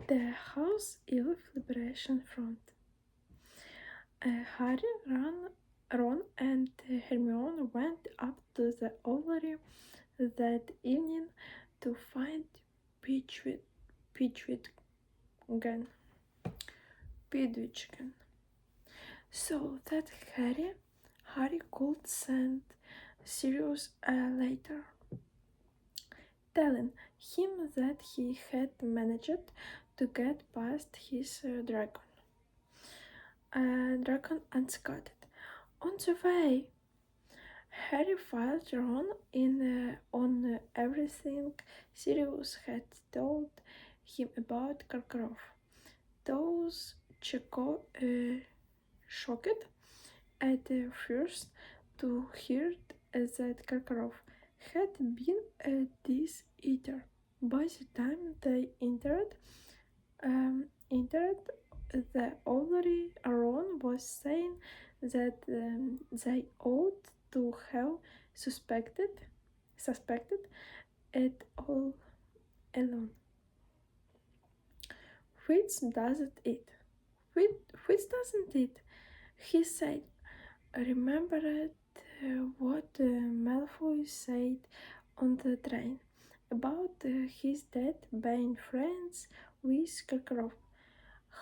The House Elf Liberation Front. Harry, Ron and Hermione went up to the Ovary that evening to find Pidgeotgen, so that Harry could send Sirius later, telling him that he had managed to get past his dragon unscathed. On the way, Harry filled Ron in on everything Sirius had told him about Karkaroff. Those shocked at first to hear that Karkaroff had been a Death Eater. By the time they entered the Ovary, Ron was saying that they ought to have suspected it all along. Which doesn't it? Which doesn't it? He said. Remembered what Malfoy said on the train about his dad being friends with Karkaroff.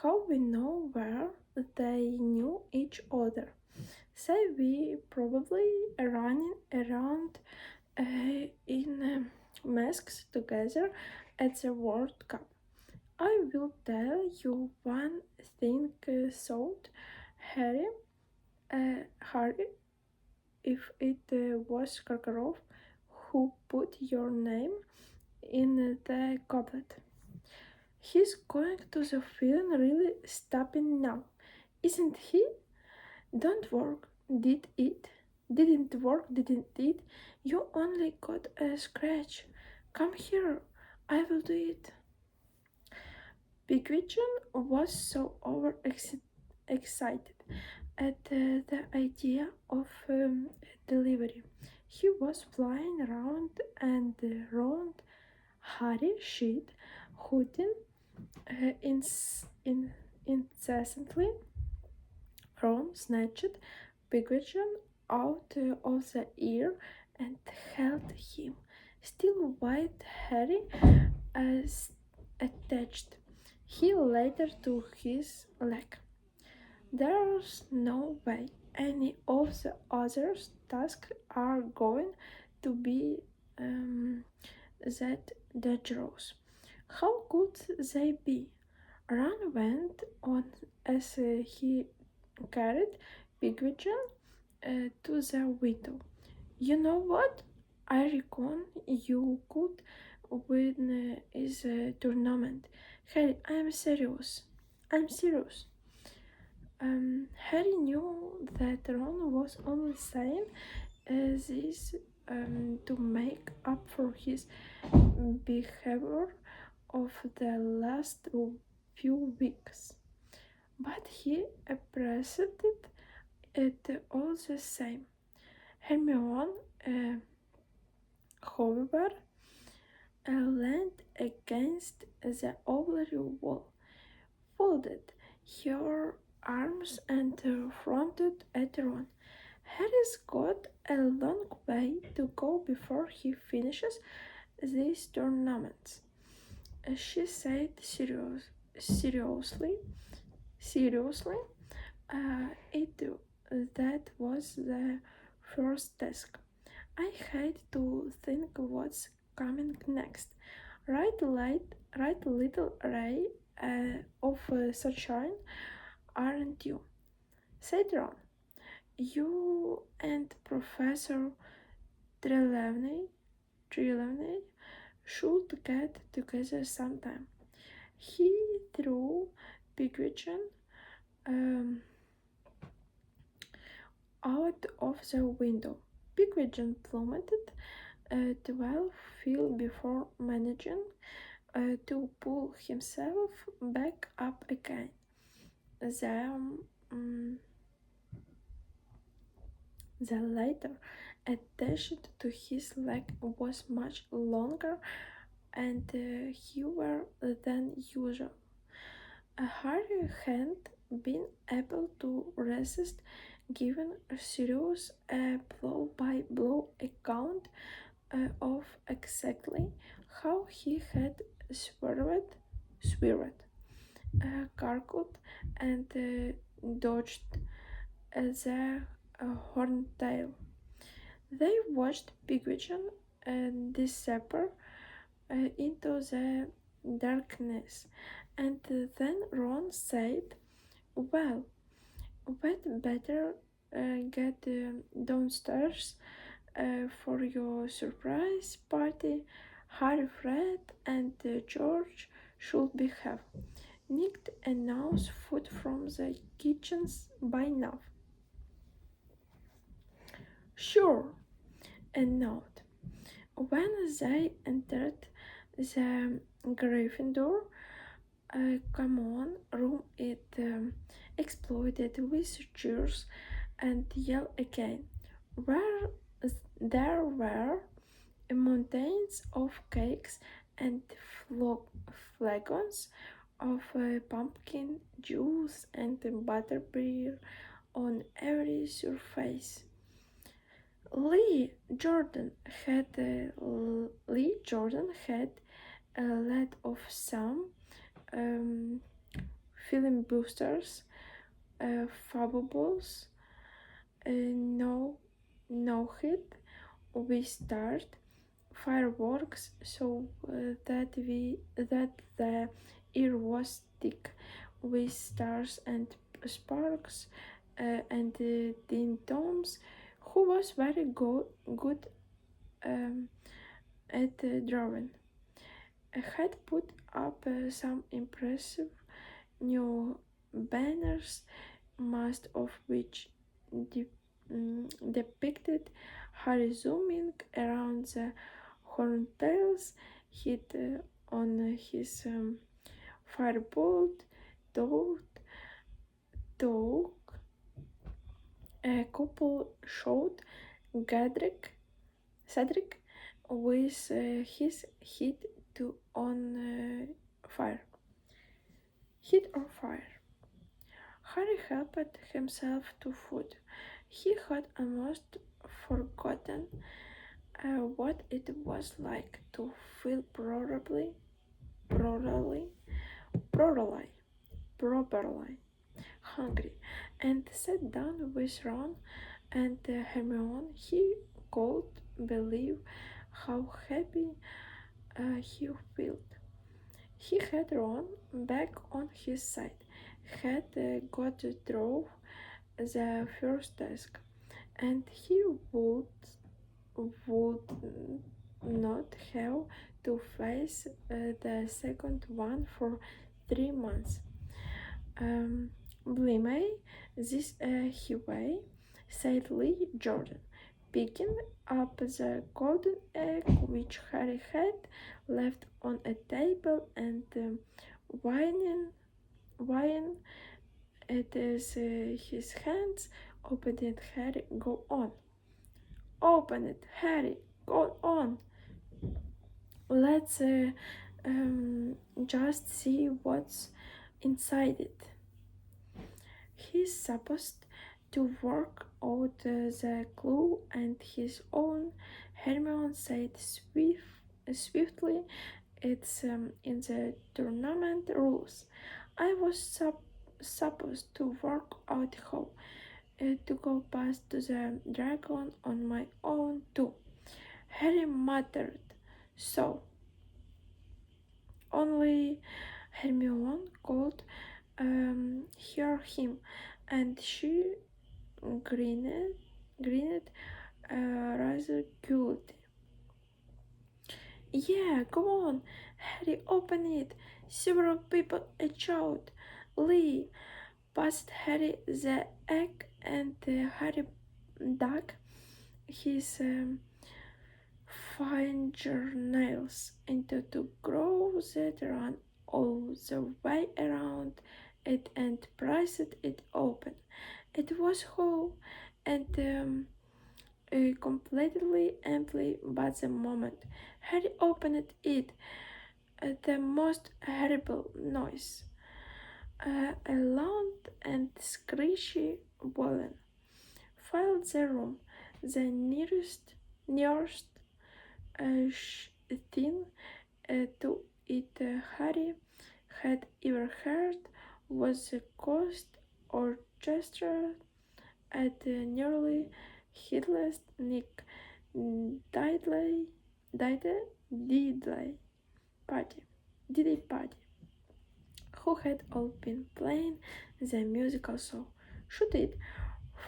How we know where they knew each other. Say we probably running around in masks together at the World Cup. I will tell you one thing, thought Harry, if it was Karkaroff who put your name in the goblet. He's going to the film really stopping now, isn't he? Don't work, did it? Didn't work, didn't it? You only got a scratch. Come here, I will do it. Pigwidgeon was so overexcited at the idea of delivery. He was flying round and round Harry shit, hooting incessantly. Ron snatched Pigwidgeon out of the air and held him, still with Harry attached. He later to his leg. There's no way any of the other tasks are going to be that dangerous. How could they be? Ron went on as he carried Pigwidgeon to the window. You know what? I reckon you could win this tournament. Harry, I'm serious. Harry knew that Ron was only saying this to make up for his behavior of the last few weeks, but he appreciated it all the same. Hermione, however, leaned against the ovary wall, folded her arms and fronted at Ron. Harry's got a long way to go before he finishes this tournament, she said seriously. That was the first task. I hate to think what's coming next. Right, little ray of sunshine, aren't you? Said Ron. You and Professor Trelawney should get together sometime. He threw Pigwidgeon out of the window. Pigwidgeon plummeted 12 feet before managing to pull himself back up again. The letter attached to his leg was much longer and heavier than usual. Harry hadn't been able to resist giving a serious blow-by-blow account of exactly how he had swerved, carkled, and dodged the horntail. They watched Pigwidgeon disappear into the darkness, and then Ron said, "Well, we'd better get downstairs for your surprise party. Harry, Fred, and George should be have nicked enough food from the kitchens by now." "Sure," and note. When they entered the Gryffindor common room, it exploded with cheers and yell again. Where there were mountains of cakes and flagons of pumpkin juice and butterbeer on every surface. Lee Jordan had led off some film boosters, fabables, no hit. We start fireworks so that the air was thick with stars and sparks and Dean Toms, who was very good at drawing, had put up some impressive new banners, most of which depicted Harry zooming around the horntails, hit on his firebolt, dog. A couple showed Cedric with his head on fire. Heat or fire. Harry helped himself to food. He had almost forgotten what it was like to feel properly hungry, and sat down with Ron and Hermione. He could believe how happy he felt. He had Ron back on his side, had got through the first task, and he would not have to face the second one for 3 months. Blimey, this highway, said Lee Jordan, picking up the golden egg which Harry had left on a table and whining at his hands. "Open it, Harry, go on. Open it, Harry, go on. Let's just see what's inside it." He's supposed to work out the clue and his own, Hermione said swiftly. "It's in the tournament rules. I was supposed to work out how to go past the dragon on my own too," Harry muttered. "So only Hermione could hear him, and she grinned rather guilty. "Yeah, go on, Harry, open it." Several people shouted. Lee passed Harry the egg, and Harry dug his fingernails into to grow that ran all the way around it and pressed it open. It was whole and completely empty, but the moment Harry opened it, the most horrible noise A loud and screechy violin filled the room. The nearest thing to it Harry had ever heard was the ghost orchestra at the nearly headless Nick Diddley party, who had all been playing the musical so. Shoot it!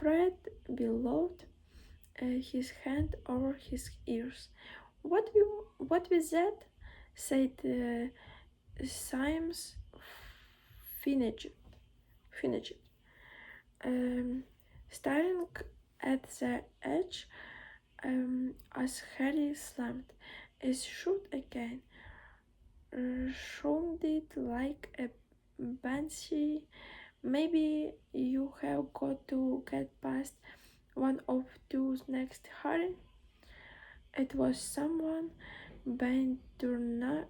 Fred bellowed, his hand over his ears. What with that? Said Symes, finished, staring at the edge as Harry slammed his shoot again, sounded like a banshee. Maybe you have got to get past one of those next, Harry. It was someone being turned,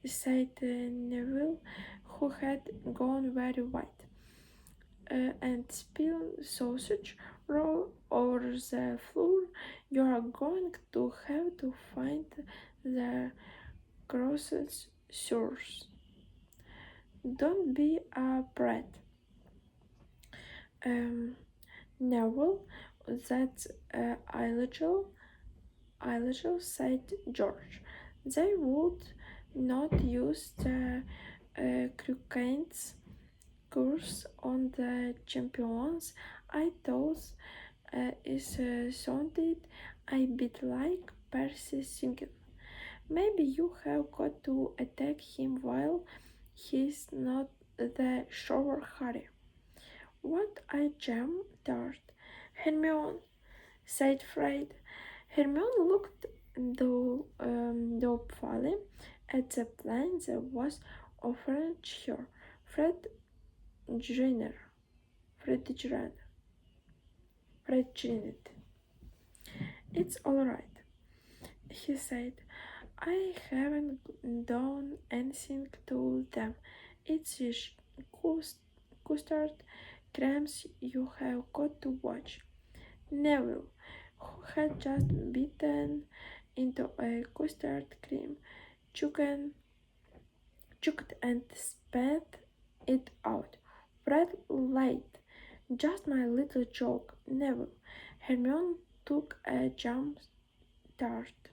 said Neville, who had gone very white, and spilled sausage roll over the floor. You are going to have to find the grocery source. Don't be a brat. Neville, that's illegal, said George. They would not use the Crookshanks curse on the champions. I thought it sounded a bit like Percy singing. Maybe you have got to attack him while he's not the shower, Harry. What a jam tart, Hermione, said Fred. Hermione looked doubtfully at the plan that was offered her. Fred Jenner. It's all right, he said. I haven't done anything to them. It's just custard crumbs you have got to watch. Neville, who had just bitten into a custard cream, choked and spat it out. Fred lied. Just my little joke, Neville. Hermione took a jam tart.